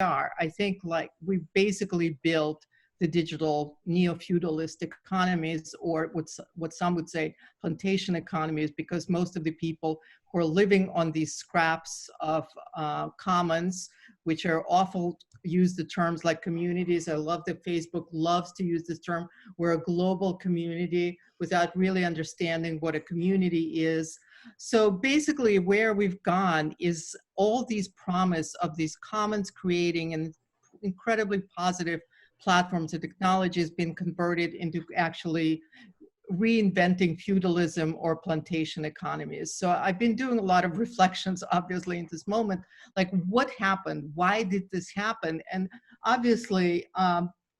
are. I think like we basically built the digital neo-feudalistic economies, or what some would say plantation economies, because most of the people who are living on these scraps of commons, which are awful, use the terms like communities. I love that Facebook loves to use this term. We're a global community without really understanding what a community is. So basically where we've gone is all these promise of these commons creating an incredibly positive platforms and technology has been converted into actually reinventing feudalism or plantation economies. So I've been doing a lot of reflections, obviously, in this moment, like what happened? Why did this happen? And obviously,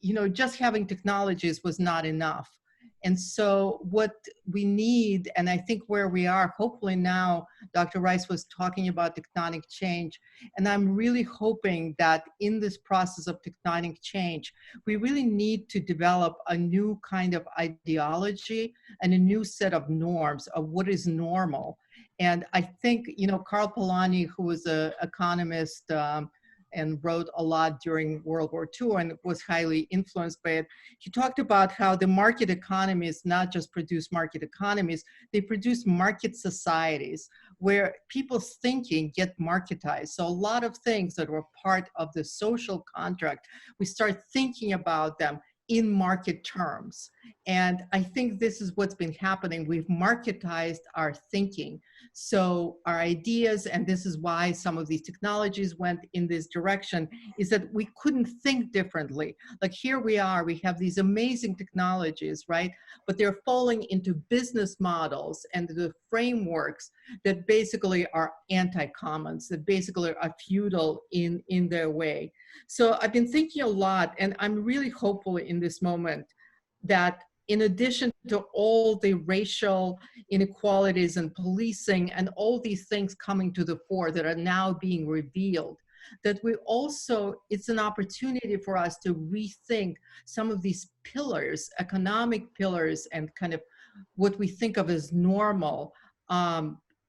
you know, just having technologies was not enough. And so what we need, and I think where we are, hopefully now, Dr. Rice was talking about tectonic change, and I'm really hoping that in this process of tectonic change, we really need to develop a new kind of ideology and a new set of norms of what is normal. And I think, you know, Karl Polanyi, who was an economist, and wrote a lot during World War II and was highly influenced by it. He talked about how the market economies not just produce market economies, they produce market societies where people's thinking get marketized. So a lot of things that were part of the social contract, we start thinking about them in market terms. And I think this is what's been happening. We've marketized our thinking. So our ideas, and this is why some of these technologies went in this direction, is that we couldn't think differently. Like here we are, we have these amazing technologies, right? But they're falling into business models and the frameworks that basically are anti-commons, that basically are feudal in their way. So I've been thinking a lot, and I'm really hopeful in this moment that in addition to all the racial inequalities and policing and all these things coming to the fore that are now being revealed, that we also, it's an opportunity for us to rethink some of these pillars, economic pillars, and kind of what we think of as normal,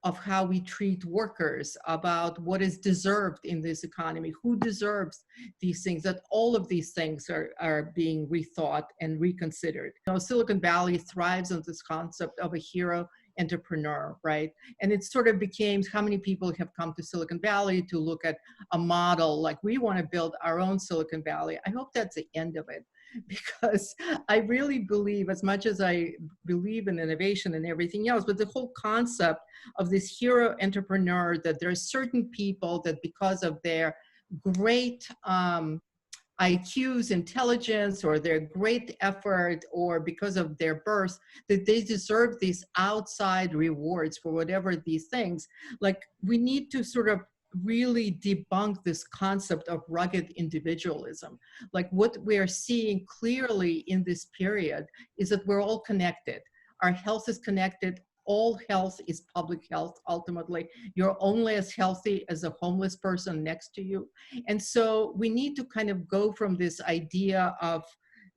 of how we treat workers, about what is deserved in this economy, who deserves these things, that all of these things are being rethought and reconsidered. You know, Silicon Valley thrives on this concept of a hero entrepreneur, right? And it sort of became, how many people have come to Silicon Valley to look at a model like we want to build our own Silicon Valley. I hope that's the end of it, because I really believe, as much as I believe in innovation and everything else, but the whole concept of this hero entrepreneur, that there are certain people that because of their great IQs, intelligence, or their great effort, or because of their birth, that they deserve these outside rewards for whatever these things. Like, we need to sort of really debunk this concept of rugged individualism. Like, what we are seeing clearly in this period is that we're all connected. Our health is connected. All health is public health, ultimately. You're only as healthy as a homeless person next to you. And so we need to kind of go from this idea of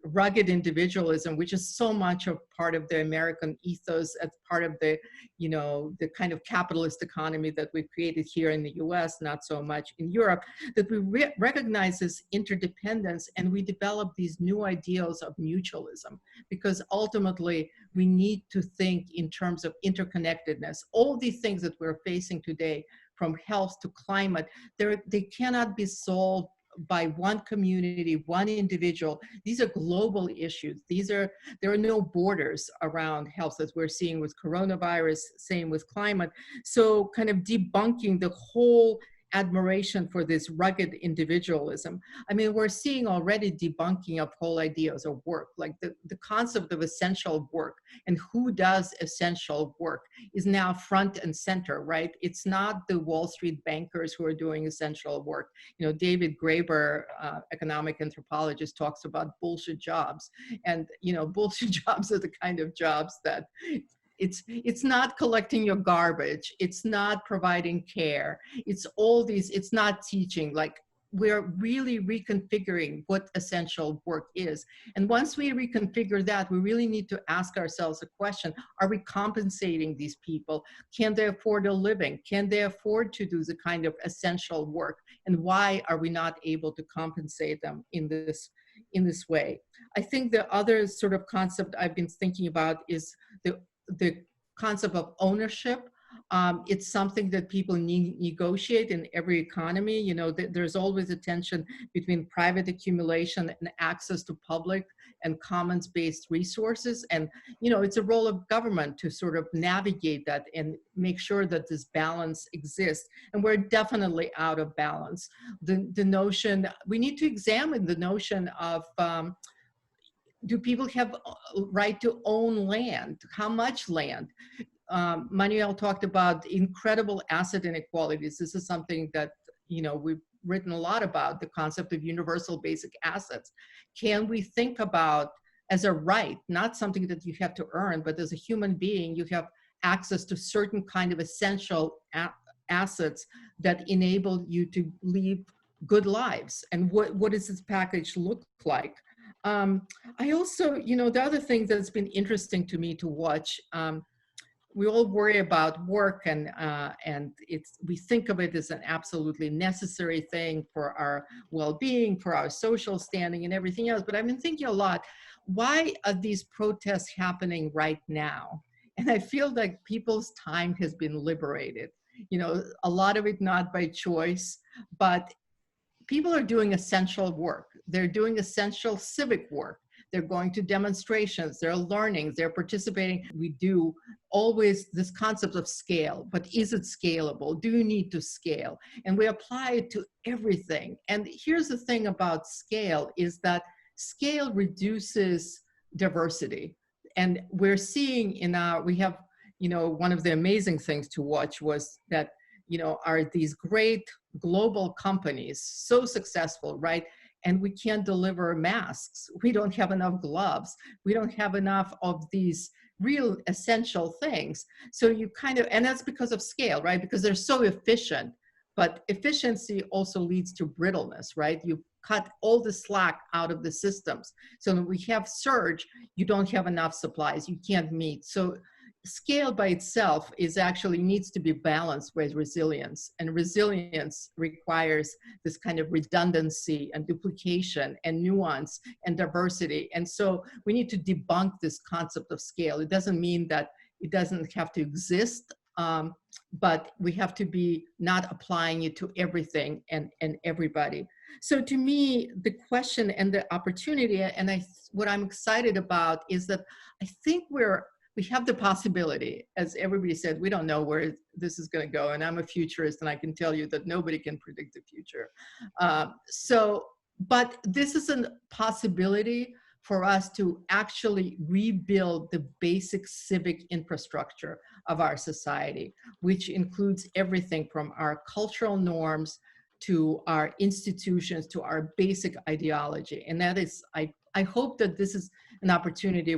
rugged individualism, which is so much of part of the American ethos, as part of the, you know, the kind of capitalist economy that we've created here in the US, not so much in Europe, that we recognize this interdependence and we develop these new ideals of mutualism, because ultimately we need to think in terms of interconnectedness. All these things that we're facing today, from health to climate, they cannot be solved by one community, one individual. These are global issues. There are no borders around health, as we're seeing with coronavirus, same with climate. So kind of debunking the whole admiration for this rugged individualism. I mean, we're seeing already debunking of whole ideas of work, like the concept of essential work and who does essential work is now front and center, right? It's not the Wall Street bankers who are doing essential work. You know, David Graeber, economic anthropologist, talks about bullshit jobs. And, you know, bullshit jobs are the kind of jobs that it's not collecting your garbage. It's not providing care. It's all these, it's not teaching. Like, we're really reconfiguring what essential work is. And once we reconfigure that, we really need to ask ourselves a question: are we compensating these people? Can they afford a living? Can they afford to do the kind of essential work? And why are we not able to compensate them in this way? I think the other sort of concept I've been thinking about is the concept of ownership. It's something that people negotiate in every economy. You know, there's always a tension between private accumulation and access to public and commons-based resources. And, you know, it's a role of government to sort of navigate that and make sure that this balance exists. And we're definitely out of balance. The notion, we need to examine the notion of, do people have a right to own land? How much land? Manuel talked about incredible asset inequalities. This is something that, you know, we've written a lot about, the concept of universal basic assets. Can we think about as a right, not something that you have to earn, but as a human being, you have access to certain kind of essential assets that enable you to live good lives? And what does this package look like? I also, you know, the other thing that's been interesting to me to watch, we all worry about work, and we think of it as an absolutely necessary thing for our well-being, for our social standing and everything else. But I've been thinking a lot, why are these protests happening right now? And I feel like people's time has been liberated. You know, a lot of it not by choice, but people are doing essential work. They're doing essential civic work. They're going to demonstrations, they're learning, they're participating. We do always this concept of scale, but is it scalable? Do you need to scale? And we apply it to everything. And here's the thing about scale is that scale reduces diversity. And we're seeing we have, you know, one of the amazing things to watch was that, you know, are these great global companies so successful, right? And we can't deliver masks. We don't have enough gloves. We don't have enough of these real essential things. So you kind of, and that's because of scale, right? Because they're so efficient, but efficiency also leads to brittleness, right? You cut all the slack out of the systems. So when we have surge, you don't have enough supplies, you can't meet. So scale by itself is actually needs to be balanced with resilience, and resilience requires this kind of redundancy and duplication and nuance and diversity. And so we need to debunk this concept of scale. It doesn't mean that it doesn't have to exist, but we have to be not applying it to everything and everybody. So to me, the question and the opportunity, and what I'm excited about is that I think we have the possibility, as everybody said, we don't know where this is going to go. And I'm a futurist, and I can tell you that nobody can predict the future. But this is a possibility for us to actually rebuild the basic civic infrastructure of our society, which includes everything from our cultural norms to our institutions, to our basic ideology. And that is, I hope that this is an opportunity